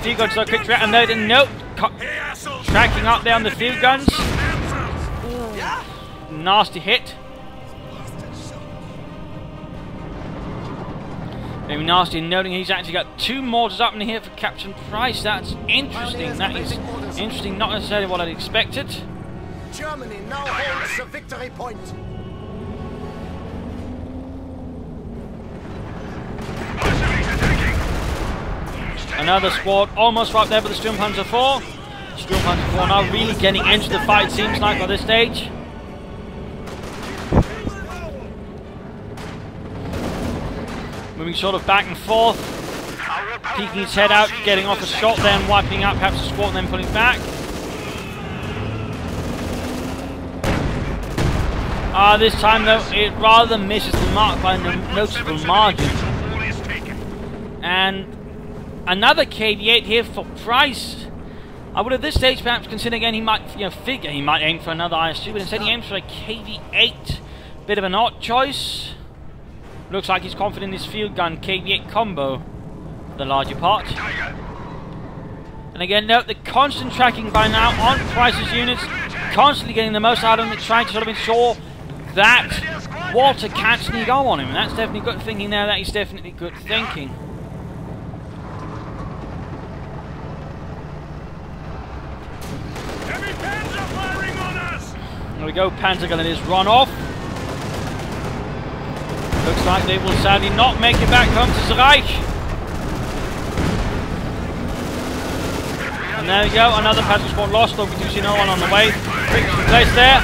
Speaker 1: Field guns so quick to react, and they didn't note. Tracking up there on the field guns. Ooh, nasty hit. Very nasty, noting he's actually got 2 mortars up in here for CaptainSPrice. That's interesting. That is interesting, not necessarily what I'd expected.
Speaker 4: Germany now holds the victory point.
Speaker 1: Another squad almost right there with the Sturmpanzer 4. Sturmpanzer 4 now really getting into the fight, seems like, by this stage. Moving sort of back and forth. Peeking his head out, getting off a shot, then wiping out perhaps a squad, and then pulling back. This time though, it rather misses the mark by a noticeable margin. And another KV-8 here for Price. I would at this stage perhaps consider again he might, figure he might aim for another IS-2, but instead he aims for a KV-8. Bit of an odd choice. Looks like he's confident in his field gun KV-8 combo for the larger part. And again, note the constant tracking by now on Price's units, constantly getting the most out of them, trying to sort of ensure that Walther can't sneak up on him. And that's definitely good thinking there. That is definitely good thinking.
Speaker 3: Heavy Panzer firing on us!
Speaker 1: There we go, Panzer Grenadiers run off. Looks like they will sadly not make it back home to the Reich. And there we go, another Panzer squad lost, though we do see no one on the way. Quick place there.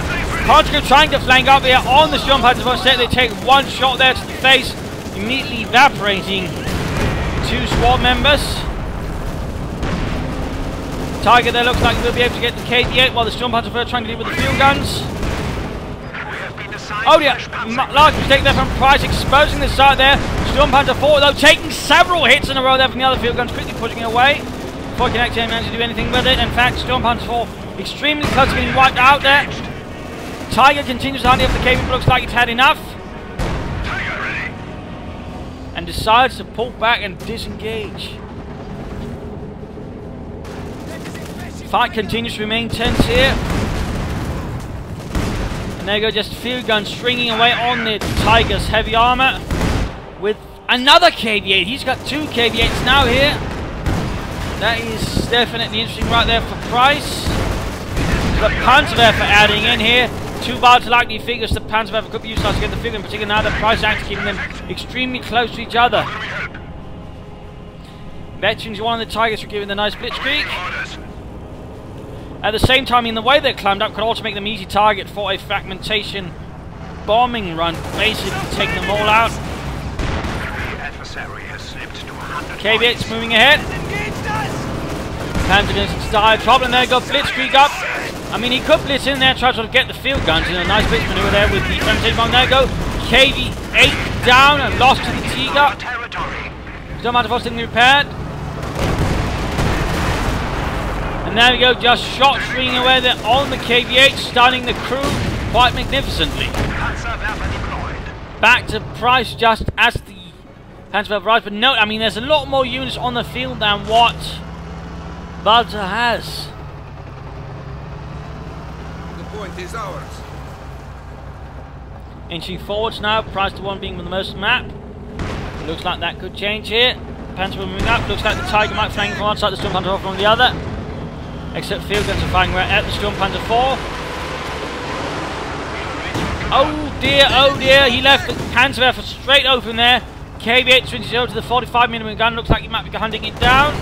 Speaker 1: Contra trying to flank up here on the Sturmpanzer for a set. They take one shot there to the face, immediately evaporating 2 squad members. Tiger there looks like he will be able to get the KV-8 while the Sturmpanzer are trying to deal with the field guns. Oh yeah, large mistake there from Price, exposing the side there. Sturmpanzer 4 though taking several hits in a row there from the other field guns, quickly pushing it away before he can actually manage to do anything with it. In fact, Sturmpanzer 4 extremely close to getting wiped out there. Tiger continues to hunt up the KV, but looks like it's had enough. And decides to pull back and disengage. Fight continues to remain tense here. And there you go, just field guns stringing away on the Tiger's heavy armor with another KV-8. He's got 2 KV-8s now here. That is definitely interesting right there for Price. The Panzerwerfer adding in here. 2 Walther likely figures the Panzerwerfer could be used to get the field in particular now that Price is actually keeping them extremely close to each other. Veterans, one of the Tigers are giving the nice blitzkrieg. At the same time, in the way they're climbed up could also make them easy target for a fragmentation bombing run, basically taking them all out.
Speaker 2: The adversary has slipped to 100
Speaker 1: KVH moving ahead. Panzer against its dire trouble, and there go Blitzkrieg up. I mean, he could blitz in there and try to sort of get the field guns in a nice blitz maneuver there with the fragmentation bomb. There go KV8 down and lost to the Tiger. Still matter for thing repaired. And there we go, just shots ringing away there on the KV8, stunning the crew quite magnificently. Back to Price just as the Panzerwerfer arrives, but note, I mean, there's a lot more units on the field than what Walther has.
Speaker 4: The point is ours.
Speaker 1: Inching forwards now, Price the one being with the most map. It looks like that could change here. Panzer moving up, looks like the Tiger might flank from one side, the Sturmpanzer from the other. Except field guns are firing right at the Sturmpanzer 4. Oh dear, he left the Panzerwerfer straight open there. KV8 switches over to the 45mm gun, looks like he might be hunting it down.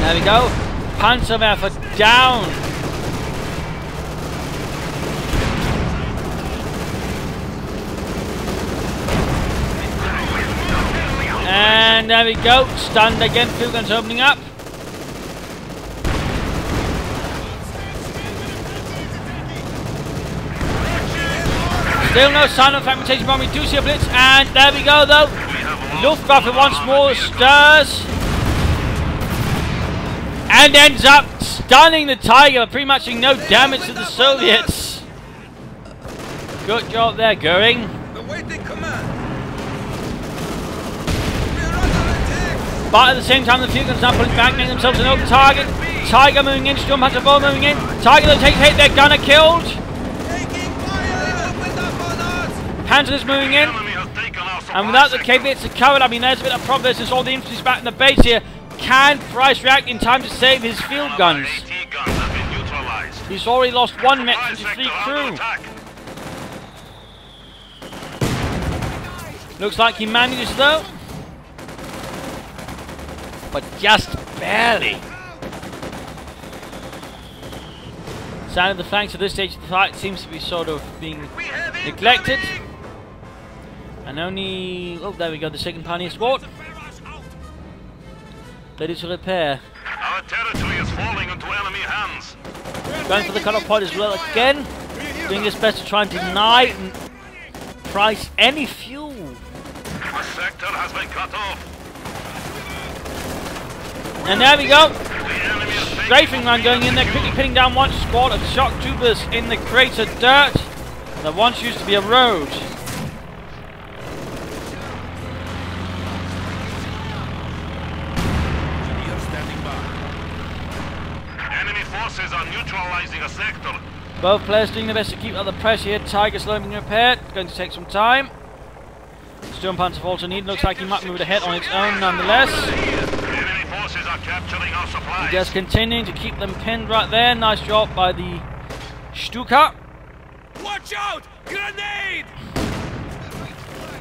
Speaker 1: There we go, Panzerwerfer down. And there we go, stunned again, field guns opening up. Still no sign of fragmentation bomb, we do see a blitz, and there we go though. Luftwaffe once more stirs. And ends up stunning the Tiger, pretty much doing no damage to the Soviets. Good job there, Goering.
Speaker 4: The waiting command.
Speaker 1: But at the same time, the field guns now pulling back, making themselves an open target. Tiger moving in, Sturmpanzer 4 moving in. Tiger will take hit, their gunner killed. Panzer is moving in. And without the KV8 to cover it, I mean, there's a bit of progress since all the infantry's back in the base here. Can Price react in time to save his field guns? He's already lost one Met 23 crew. Looks like he manages though. But just barely. Sound of the flanks at this stage of the fight seems to be sort of being neglected. And only... oh, there we go, the second Pioneer Squad. Ready to repair.
Speaker 3: Our territory is falling into enemy hands.
Speaker 1: Going for the cut-off point as well again. Doing his best to try and deny Price any fuel.
Speaker 3: The sector has been cut off.
Speaker 1: And there we go. Strafing run going in there, quickly pinning down one squad of shock troopers in the crater dirt that once used to be a road.
Speaker 3: Enemy forces are neutralizing a sector.
Speaker 1: Both players doing their best to keep up the pressure here. Tiger slowly being repaired. It's going to take some time. Sturmpanzer also need. Looks like he might move ahead on its own nonetheless.
Speaker 3: Enemy forces are capturing our supplies.
Speaker 1: Just continuing to keep them pinned right there. Nice job by the Stuka.
Speaker 4: Watch out! Grenade!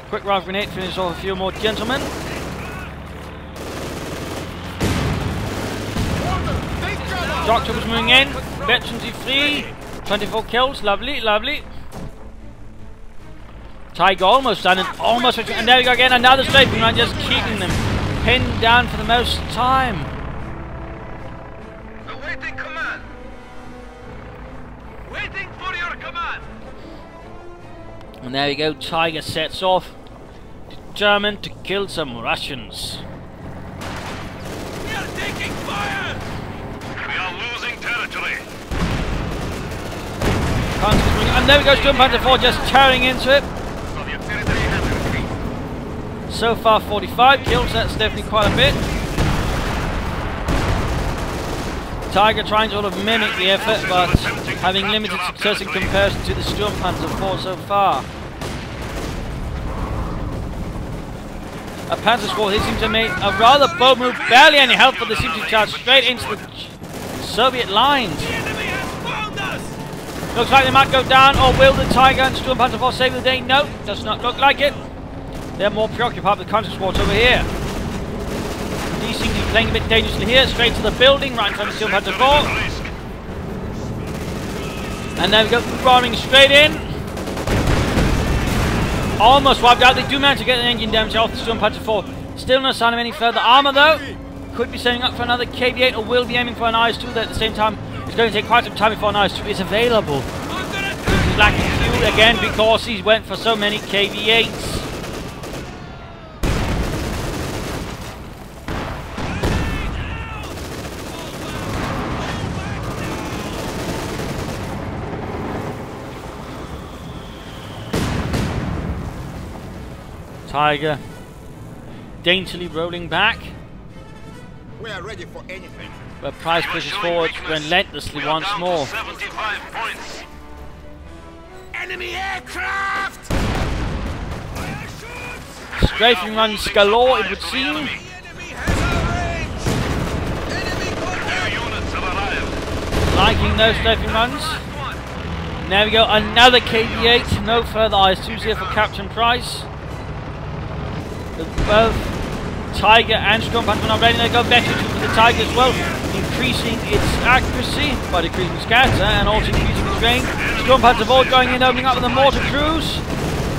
Speaker 1: Quick round grenade finish off a few more gentlemen. Shock troopers moving in. Veterans free. 24 kills. Lovely, lovely. Tiger almost done and almost. And there we go again. Another strafing run, just keeping them pinned down for the most time.
Speaker 4: Awaiting command. Waiting for your command.
Speaker 1: And there we go. Tiger sets off, determined to kill some Russians.
Speaker 4: We are taking fire.
Speaker 3: We are losing territory.
Speaker 1: And there we go. Sturmpanzer 4 just tearing into it. So far 45 kills, that's definitely quite a bit. Tiger trying to sort of mimic the effort, but having limited success in comparison to the Sturmpanzer 4 so far. A Panzer Squad, they seem to make a rather bold move, barely any help, but they seem to charge straight into the Soviet lines.
Speaker 4: The enemy has found us.
Speaker 1: Looks like they might go down, or will the Tiger and Sturmpanzer 4 save the day? No, does not look like it. They're more preoccupied with counter squads over here. These seem to be playing a bit dangerously here. Straight to the building, right in front of Steel Panther 4. And there we go, roaring straight in. Almost wiped out. They do manage to get an engine damage off the Steel Panther 4. Still no sign of any further armor though. Could be setting up for another KV-8 or will be aiming for an IS-2 there at the same time. It's going to take quite some time before an IS-2 is available. He's lacking fuel again because he went for so many KV-8s. Tiger daintily rolling back.
Speaker 4: We are ready for anything.
Speaker 1: But Price pushes forward relentlessly once more.
Speaker 3: 75 points.
Speaker 4: Enemy aircraft!
Speaker 1: Strafing runs galore, it would seem.
Speaker 4: The enemy has our range! Enemy contact!
Speaker 3: New units have arrived.
Speaker 1: Liking those strafing runs. And there we go, another KV-8. No further IS-2s here for CaptainSPrice. Both Tiger and Storm Panther are not ready. They go better for the Tiger as well, increasing its accuracy by decreasing scatter and also increasing its range. Storm Panther 4 going in, opening up with the mortar crews.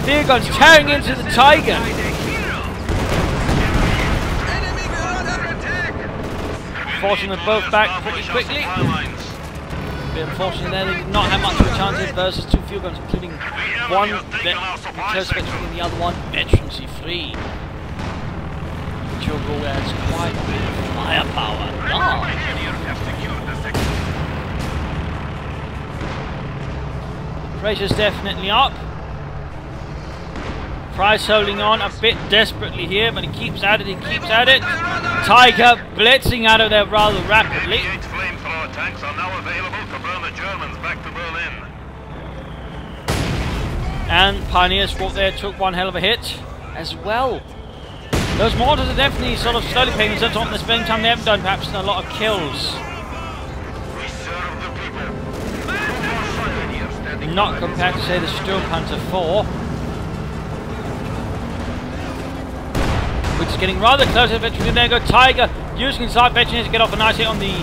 Speaker 1: Field guns tearing into the Tiger. Forcing them both back pretty quickly. Bit unfortunate there, they did not have much of a chance here versus two field guns, including one close veteran and the other one veterancy free. Chogo adds quite a bit of firepower. Pressure's definitely up. Price holding on a bit desperately here, but he keeps at it, he keeps at it. Tiger blitzing out of there rather rapidly.
Speaker 3: Flamethrower tanks are now available to burn the Germans back to Berlin.
Speaker 1: And Pioneer Squad there took one hell of a hit as well. Those mortars are definitely sort of slowly paying themselves off at the same time. They haven't done perhaps a lot of kills.
Speaker 3: We serve the people.
Speaker 1: Not compared to say the Storm Panther 4. Which is getting rather close to the veteran. There go Tiger using his light veteran to get off a nice hit on the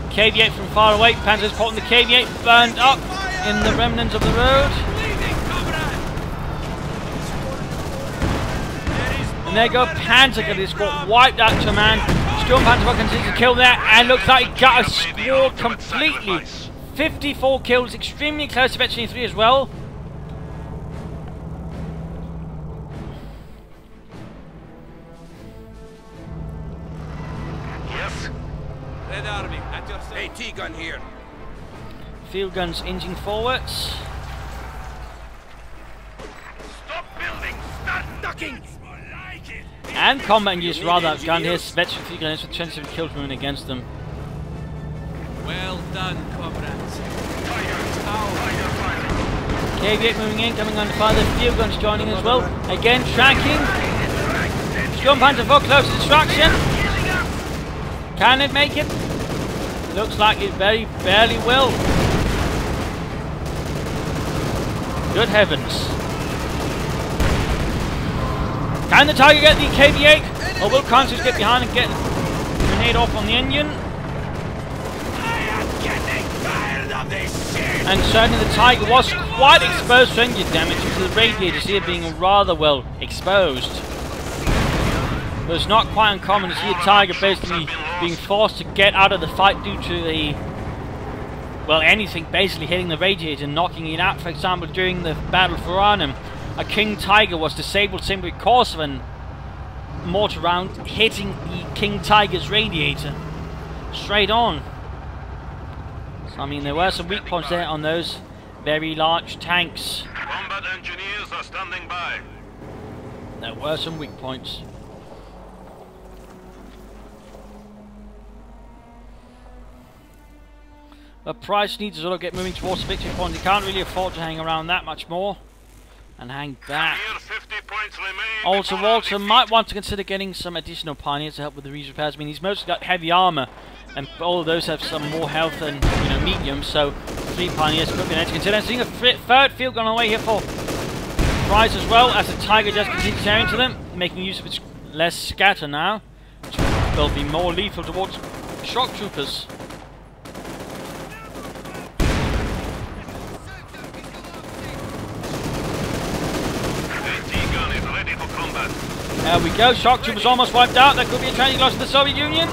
Speaker 1: KV-8 from far away. Panzer's pot on the KV-8 burned up in the remnants of the road. And there go Panzer getting his squad wiped out to a man. Storm Panther continues to kill there and looks like he got a squad completely. 54 kills, extremely close to veteran 3 as well.
Speaker 3: Yes.
Speaker 4: Red Army, at your side. AT gun here.
Speaker 1: Field guns inching forwards.
Speaker 3: Stop building. Start ducking.
Speaker 1: And combat engines rather outgunned here. Veteran field guns with 27 kills moving against them.
Speaker 4: Well done, comrades.
Speaker 1: KV-8 moving in, coming under fire. The field guns joining as well. Again, tracking. Storm Panther 4 close to destruction. Can it make it? Looks like it very barely will. Good heavens. Can the Tiger get the KV-8? Or will Consus get behind and get a grenade off on the engine? And certainly the Tiger was quite exposed to engine damage due to the radiators here being rather well exposed. But it's not quite uncommon to see a Tiger basically being forced to get out of the fight due to the, well, anything basically hitting the radiator and knocking it out. For example, during the Battle for Arnhem, a King Tiger was disabled simply because of a mortar round hitting the King Tiger's radiator straight on. So, I mean, there were some weak points there on those very large tanks.
Speaker 3: Combat engineers are standing by.
Speaker 1: There were some weak points. But Price needs to sort of get moving towards the victory point. He can't really afford to hang around that much more and hang back.
Speaker 3: 50 points remain.
Speaker 1: Also, Walther might want to consider getting some additional pioneers to help with the repairs. I mean, he's mostly got heavy armor, and all of those have some more health than, you know, medium. So 3 pioneers could be an edge to consider. Seeing a third field gun on the way here for Price as well, as the Tiger just continues tearing into them, making use of its less scatter now. will be more lethal towards shock troopers.
Speaker 3: T-gun is ready for combat.
Speaker 1: There we go, shock troopers almost wiped out. That could be a training loss to the Soviet Union.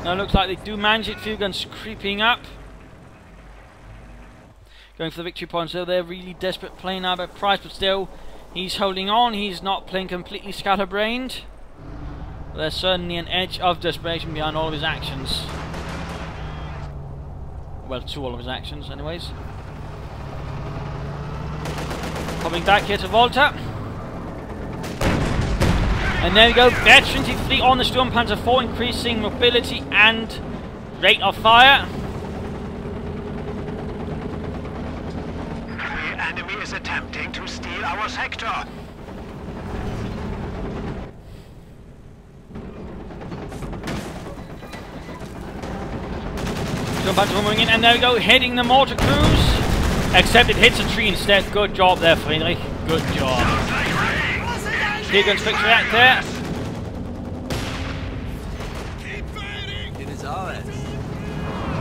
Speaker 1: Now it looks like they do manage it. Field guns creeping up. Going for the victory point, so they're really desperate playing now by Price, but still, he's holding on. He's not playing completely scatterbrained. But there's certainly an edge of desperation behind all of his actions. Well, to all of his actions, anyways. Coming back here to Walther. And there we go, veterans fleet on the Sturmpanzer 4, increasing mobility and rate of fire.
Speaker 2: The enemy is attempting to steal our sector.
Speaker 1: Sturmpanzer moving in, and there we go, hitting the mortar crews. Except it hits a tree instead. Good job there, Friedrich. Good job. Field guns quick react there.
Speaker 4: It is ours.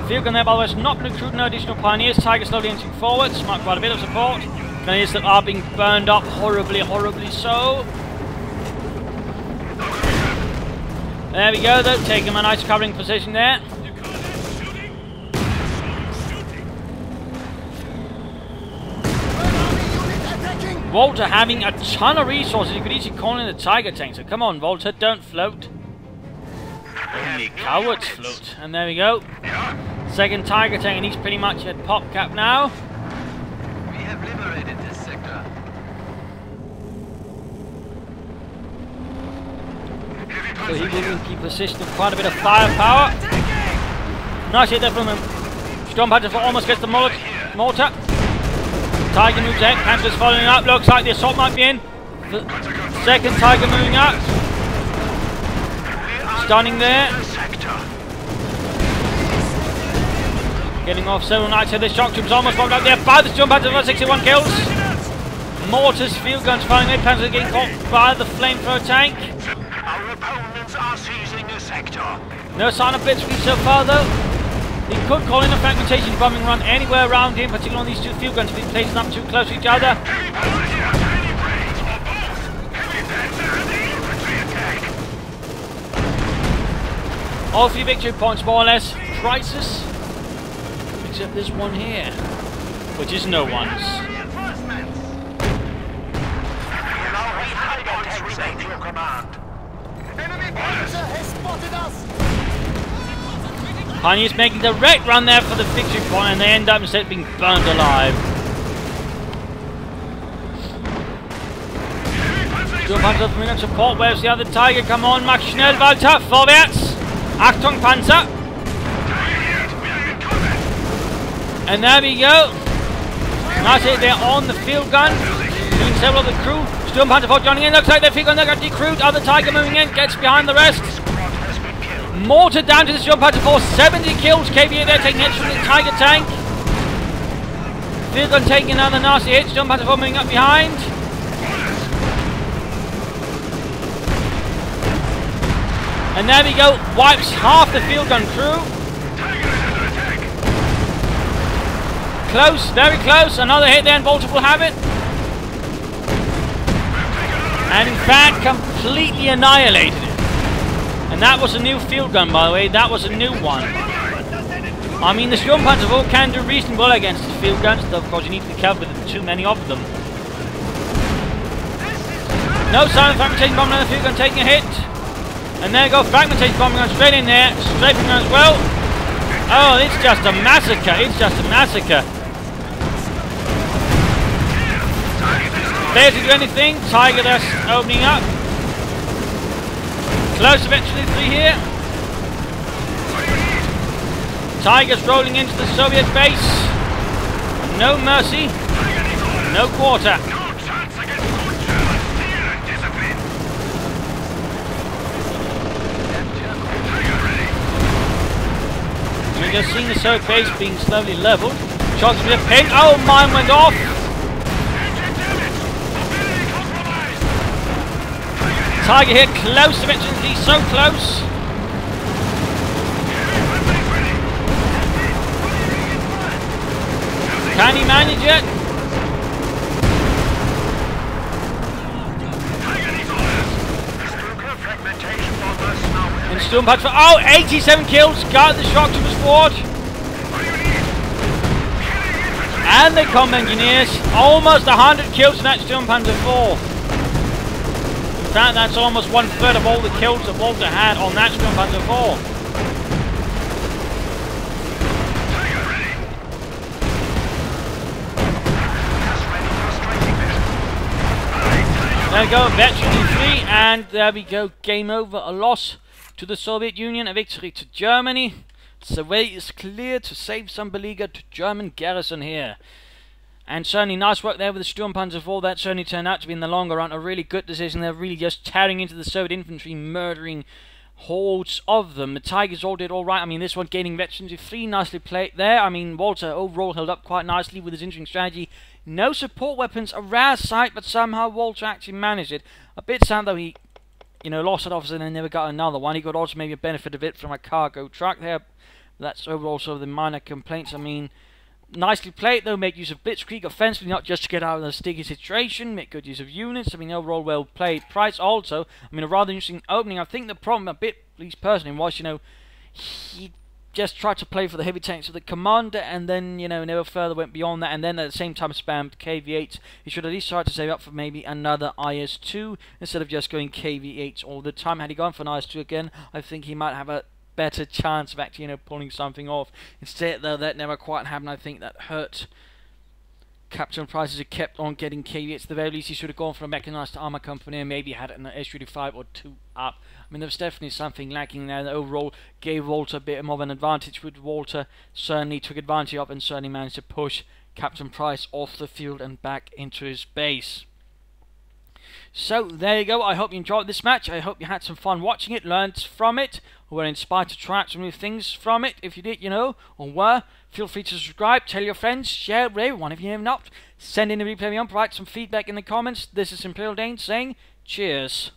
Speaker 1: Field gun there, by the way, is not recruit no additional pioneers. Tiger slowly inching forwards. Might provide a bit of support. Pioneers that are being burned up horribly, horribly so. There we go, though. Taking a nice covering position there. Walther having a ton of resources. You could easily call in the Tiger tank. So come on, Walther, don't float. Only cowards float. And there we go. Second Tiger tank, and he's pretty much at pop cap now.
Speaker 4: We have liberated this sector.
Speaker 1: So he will keep position with quite a bit of firepower. Nice hit there from him. Sturmpanzer almost gets the mortar. Tiger moves ahead, Panzer's following up, looks like the assault might be in. The second Tiger moving up. Stunning there. Getting off several knights here, this shock troop's almost bombed up there. By the Sturmpanzer for 61 kills. Mortars, field guns firing in, Panzer getting caught by the flamethrower tank.
Speaker 2: Our opponents are seizing the sector.
Speaker 1: No sign of blitzkrieg so far though. He could call in a fragmentation bombing run anywhere around him, particularly on these two field guns, if he's placing them too close to each other. All three victory points, more or less, Price's. Except this one here, which is no one's. Pioneers making the direct run there for the victory point, and they end up instead being burned alive. Sturmpanzer coming on support. Where's the other Tiger? Come on, mach schnell, Walther, vorwärts! Achtung, Panzer! And there we go. Nice hit there on the field gun. Doing several of the crew. Sturmpanzer 4 joining in. Looks like the field gun there got decrewed. Other Tiger moving in. Gets behind the rest. Mortar down to the Sturmpanzer 4. 70 kills. KVA there taking hits from the Tiger tank. Field gun taking another nasty hit. Sturmpanzer 4 moving up behind. And there we go. Wipes half the field gun crew. Close, very close. Another hit there and Walther will have it. And in fact, completely annihilated it. And that was a new field gun, by the way. That was a new one. I mean, the Sturmpanzer 4 can do reasonably well against the field guns, though of course you need to be careful with too many of them. No silent fragmentation bombing on the field gun taking a hit. And there you go, fragmentation bombing on straight in there. Strafing gun as well. Oh, it's just a massacre. It's just a massacre. Fails to do anything. Tiger there opening up. Close eventually, 3 here. Tiger's rolling into the Soviet base. No mercy. No quarter. We're just seeing the Soviet base being slowly leveled. Shots with a pin. Oh, mine went off. Tiger here, close to victory. He's so close. Can he manage it? And Storm Punch for 87 kills. Got the shock to the sword. And the Combat Engineers. Almost 100 kills in that Storm Panzer IV. In fact, that's almost 1/3 of all the kills that Walther had on that Storm Panzer IV. There we go, veteran 3, and there we go, game over, a loss to the Soviet Union, a victory to Germany. The way is clear to save some beleaguered German garrison here. And certainly nice work there with the Sturmpanzer IV. That certainly turned out to be in the longer run a really good decision. They're really just tearing into the Soviet infantry, murdering hordes of them. The Tigers all did alright. I mean, this one gaining veterans 3, nicely played there. I mean, Walther overall held up quite nicely with his interesting strategy. No support weapons, a rare sight, but somehow Walther actually managed it. A bit sad though, he lost an officer and then never got another one. He got also maybe a benefit of it from a cargo truck there. That's overall sort of the minor complaints. I mean, nicely played though, make use of blitzkrieg offensively, not just to get out of the sticky situation, make good use of units. I mean, overall well played. Price also, I mean, a rather interesting opening. I think the problem a bit, at least personally, was, he just tried to play for the heavy tanks of the commander and then, never further went beyond that, and then at the same time spammed KV-8. He should at least try to save up for maybe another IS-2 instead of just going KV-8 all the time. Had he gone for an IS-2 again, I think he might have a better chance of actually, pulling something off. Instead, though, that never quite happened. I think that hurt CaptainSPrice as he kept on getting KV-8. At the very least, he should have gone for a mechanized armor company and maybe had an S-35 or 2 up. I mean, there was definitely something lacking there that overall gave Walther a bit more of an advantage, which Walther certainly took advantage of and certainly managed to push CaptainSPrice off the field and back into his base. So, there you go. I hope you enjoyed this match. I hope you had some fun watching it, learned from it, or were inspired to try out some new things from it. If you did, or were, feel free to subscribe, tell your friends, share it with everyone. If you have not, send in a replay on, provide some feedback in the comments. This is Imperial Dane saying cheers.